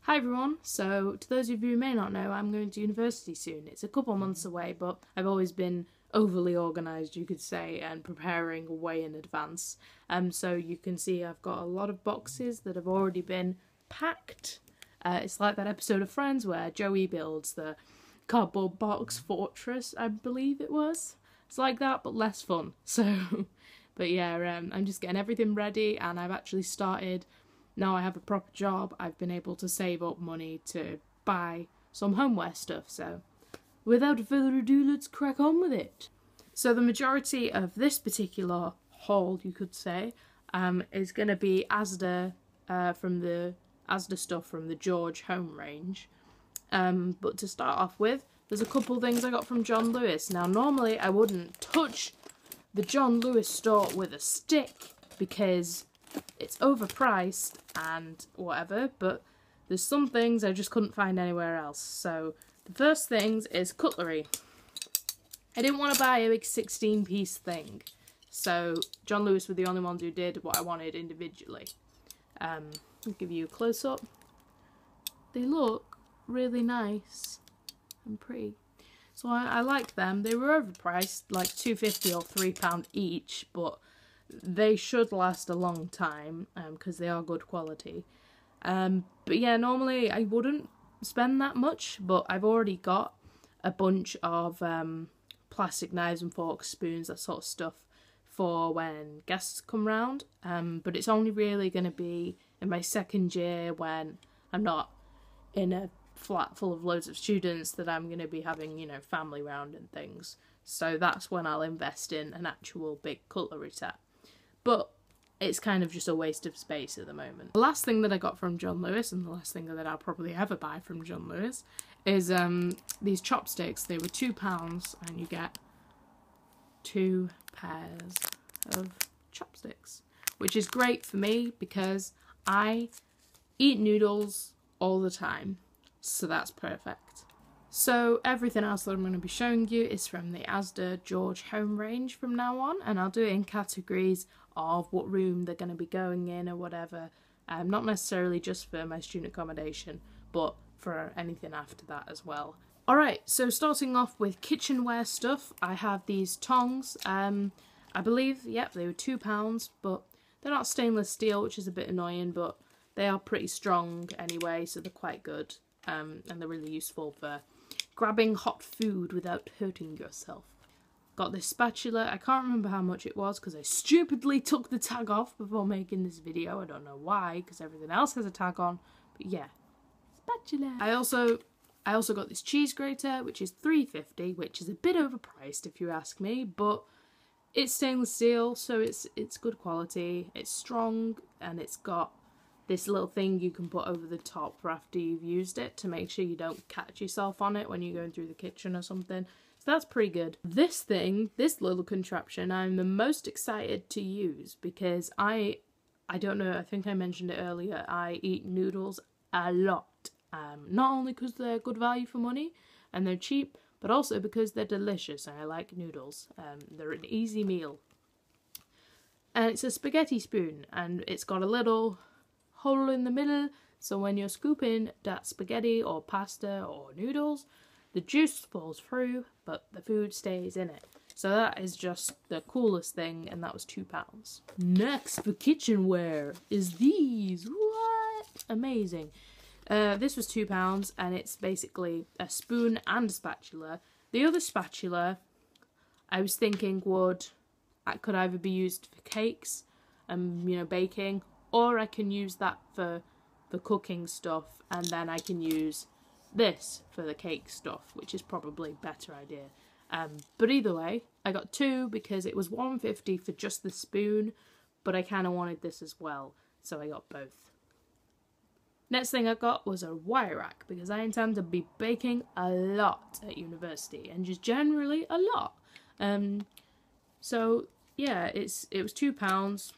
Hi everyone, so to those of you who may not know, I'm going to university soon. It's a couple months away, but I've always been overly organised, you could say, and preparing way in advance. So you can see I've got a lot of boxes that have already been packed. It's like that episode of Friends where Joey builds the cardboard box fortress, I believe it was. It's like that, but less fun. So, but yeah, I'm just getting everything ready, and I've actually started. Now I have a proper job, I've been able to save up money to buy some homeware stuff, so without further ado, let's crack on with it. So the majority of this particular haul, you could say, is going to be Asda, from the Asda stuff from the George home range. But to start off with, there's a couple things I got from John Lewis. Now normally I wouldn't touch the John Lewis store with a stick because it's overpriced and whatever, but there's some things I just couldn't find anywhere else. So the first things is cutlery. I didn't want to buy a big 16-piece thing, so John Lewis were the only ones who did what I wanted individually. I'll give you a close-up. They look really nice and pretty, so I like them. They were overpriced, like £2.50 or £3 each, but they should last a long time because they are good quality. But yeah, normally I wouldn't spend that much, but I've already got a bunch of plastic knives and forks, spoons, that sort of stuff for when guests come round. But it's only really going to be in my second year when I'm not in a flat full of loads of students that I'm going to be having, you know, family round and things. So that's when I'll invest in an actual big cutlery set. But it's kind of just a waste of space at the moment. The last thing that I got from John Lewis, and the last thing that I'll probably ever buy from John Lewis, is these chopsticks. They were £2 and you get 2 pairs of chopsticks, which is great for me because I eat noodles all the time, so that's perfect. So everything else that I'm going to be showing you is from the Asda George home range from now on, and I'll do it in categories of what room they're going to be going in or whatever. Not necessarily just for my student accommodation, but for anything after that as well. Alright, so starting off with kitchenware stuff, I have these tongs. I believe, yep, they were £2, but they're not stainless steel, which is a bit annoying, but they are pretty strong anyway, so they're quite good. And they're really useful for grabbing hot food without hurting yourself. Got this spatula. I can't remember how much it was because I stupidly took the tag off before making this video. I don't know why, because everything else has a tag on. But yeah, spatula. I also got this cheese grater, which is £3.50, which is a bit overpriced if you ask me, but it's stainless steel, so it's good quality. It's strong, and it's got this little thing you can put over the top for after you've used it to make sure you don't catch yourself on it when you're going through the kitchen or something. So that's pretty good. This thing, this little contraption, I'm the most excited to use because I don't know, I think I mentioned it earlier, I eat noodles a lot. Not only because they're good value for money and they're cheap, but also because they're delicious and I like noodles. They're an easy meal. And it's a spaghetti spoon, and it's got a little hole in the middle, so when you're scooping that spaghetti or pasta or noodles, the juice falls through, but the food stays in it. So that is just the coolest thing, and that was £2. Next for kitchenware is these. What? Amazing. This was £2, and it's basically a spoon and a spatula. The other spatula, I was thinking could either be used for cakes and, you know, baking, or I can use that for the cooking stuff, and then I can use this for the cake stuff, which is probably a better idea. But either way, I got 2 because it was £1.50 for just the spoon, but I kind of wanted this as well, so I got both. Next thing I got was a wire rack because I intend to be baking a lot at university, and just generally a lot. So yeah, it was £2.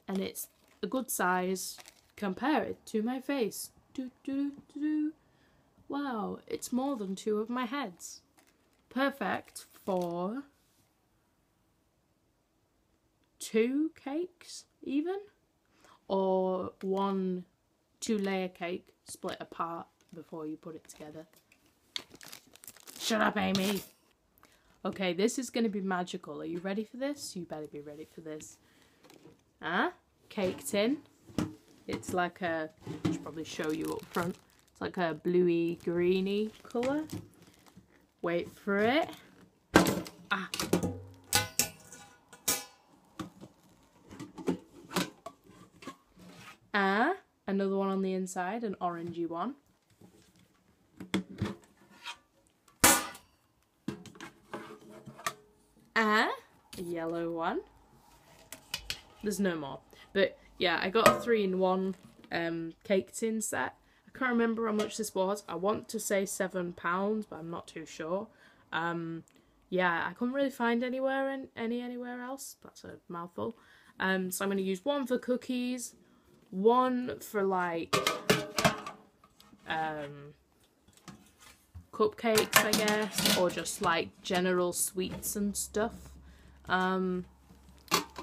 And it's a good size. Compare it to my face. Wow, it's more than 2 of my heads. Perfect for 2 cakes, even, or 1 2-layer cake split apart before you put it together. Shut up, Amy! Okay, this is going to be magical. Are you ready for this? You better be ready for this. Cake tin. It's like a, I should probably show you up front. It's like a bluey, greeny colour. Wait for it. Another one on the inside, an orangey one. A yellow one. There's no more. But yeah, I got a 3-in-1 cake tin set. I can't remember how much this was. I want to say £7, but I'm not too sure. Yeah, I couldn't really find anywhere else. That's a mouthful. So I'm going to use one for cookies, one for like cupcakes, I guess, or just like general sweets and stuff, and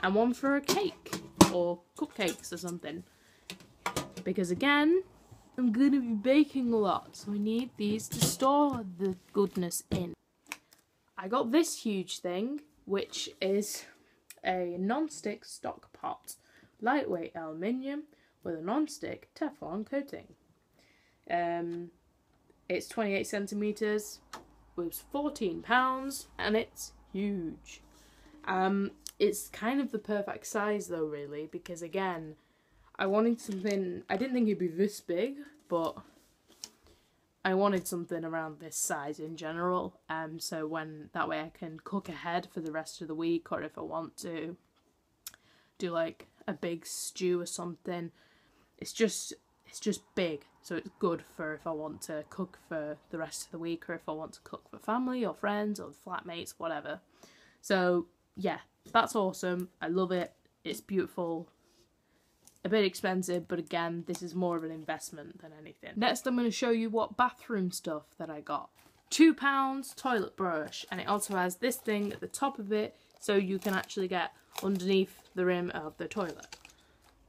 one for a cake or cupcakes or something, because again, I'm gonna be baking a lot, so I need these to store the goodness in. I got this huge thing, which is a non-stick stock pot, lightweight aluminium with a non-stick Teflon coating. It's 28 centimeters, weighs £14, and it's huge. It's kind of the perfect size though, really, because again, I wanted something, I didn't think it'd be this big, but I wanted something around this size in general, so that way I can cook ahead for the rest of the week, or if I want to do like a big stew or something. It's just big, so it's good for if I want to cook for the rest of the week, or if I want to cook for family or friends or flatmates, whatever. So yeah, that's awesome. I love it. It's beautiful. A bit expensive, but again, this is more of an investment than anything. Next, I'm going to show you what bathroom stuff that I got. £2 toilet brush, and it also has this thing at the top of it, so you can actually get underneath the rim of the toilet.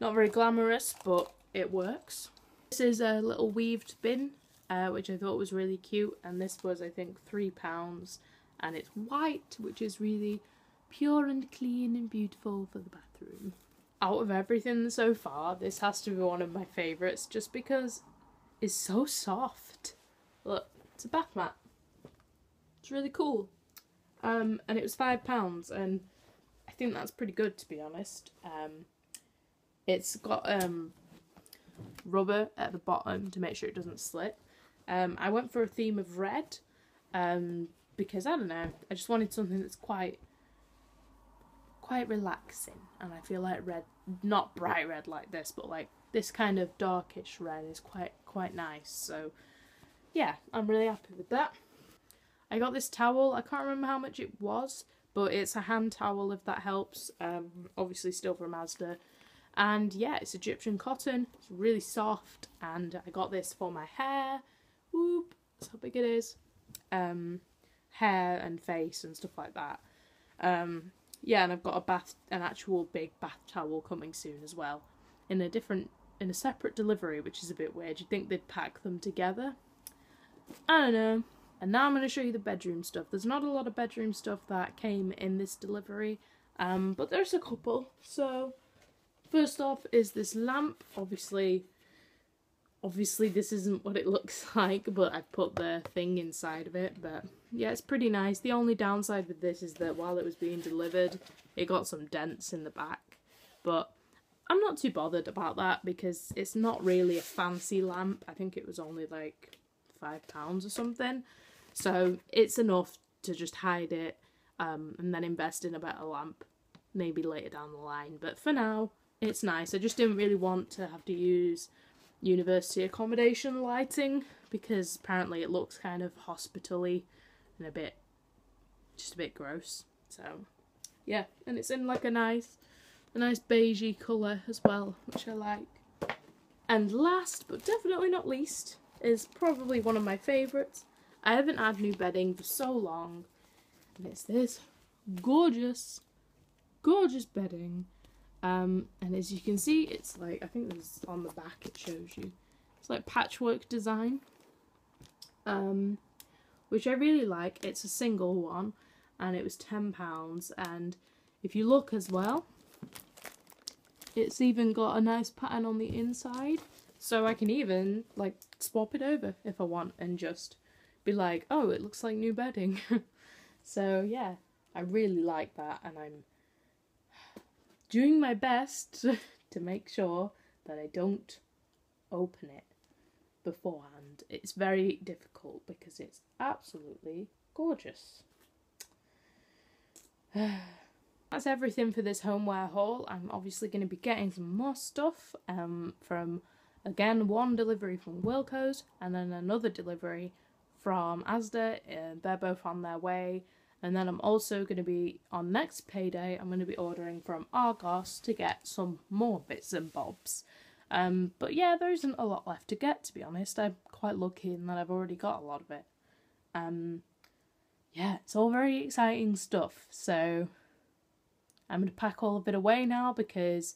Not very glamorous, but it works. This is a little weaved bin, which I thought was really cute, and this was, I think, £3, and it's white, which is really pure and clean and beautiful for the bathroom. Out of everything so far, this has to be one of my favourites, just because it's so soft. Look, it's a bath mat. It's really cool. And it was £5, and I think that's pretty good, to be honest. It's got rubber at the bottom to make sure it doesn't slip. I went for a theme of red, because, I don't know, I just wanted something that's quite relaxing, and I feel like red, not bright red like this, but like this kind of darkish red is quite nice. So yeah, I'm really happy with that. I got this towel. I can't remember how much it was, but it's a hand towel, if that helps. Obviously still from Asda, and yeah, it's Egyptian cotton. It's really soft, and I got this for my hair. Whoop, that's how big it is. Hair and face and stuff like that. Yeah, and I've got an actual big bath towel coming soon as well, in a separate delivery, which is a bit weird. You'd think they'd pack them together. I don't know. And now I'm going to show you the bedroom stuff. There's not a lot of bedroom stuff that came in this delivery, but there's a couple. So first off is this lamp. Obviously this isn't what it looks like, but I've put the thing inside of it. But yeah, it's pretty nice. The only downside with this is that while it was being delivered, it got some dents in the back. But I'm not too bothered about that, because it's not really a fancy lamp. I think it was only like £5 or something. So it's enough to just hide it, and then invest in a better lamp maybe later down the line. But for now, it's nice. I just didn't really want to have to use university accommodation lighting, because apparently it looks kind of hospital-y and just a bit gross. So yeah, and it's in like a nice beigey colour as well, which I like. And last but definitely not least is probably one of my favourites. I haven't had new bedding for so long, and it's this gorgeous bedding. And as you can see, it's like, I think this on the back it shows you, it's like patchwork design, which I really like. It's a single one and it was £10, and if you look as well, it's even got a nice pattern on the inside, so I can even like swap it over if I want and just be like, oh, it looks like new bedding. So yeah, I really like that, and I'm doing my best to make sure that I don't open it beforehand. It's very difficult because it's absolutely gorgeous. That's everything for this homeware haul. I'm obviously going to be getting some more stuff from, again, one delivery from Wilko's and then another delivery from Asda. They're both on their way. And then I'm also going to be, on next payday, I'm going to be ordering from Argos to get some more bits and bobs. But yeah, there isn't a lot left to get, to be honest. I'm quite lucky in that I've already got a lot of it. Yeah, it's all very exciting stuff. So I'm going to pack all of it away now because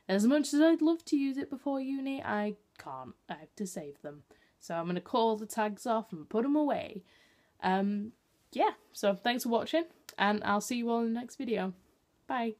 as much as I'd love to use it before uni, I can't. I have to save them. So I'm going to cut all the tags off and put them away. Yeah, so thanks for watching, and I'll see you all in the next video. Bye.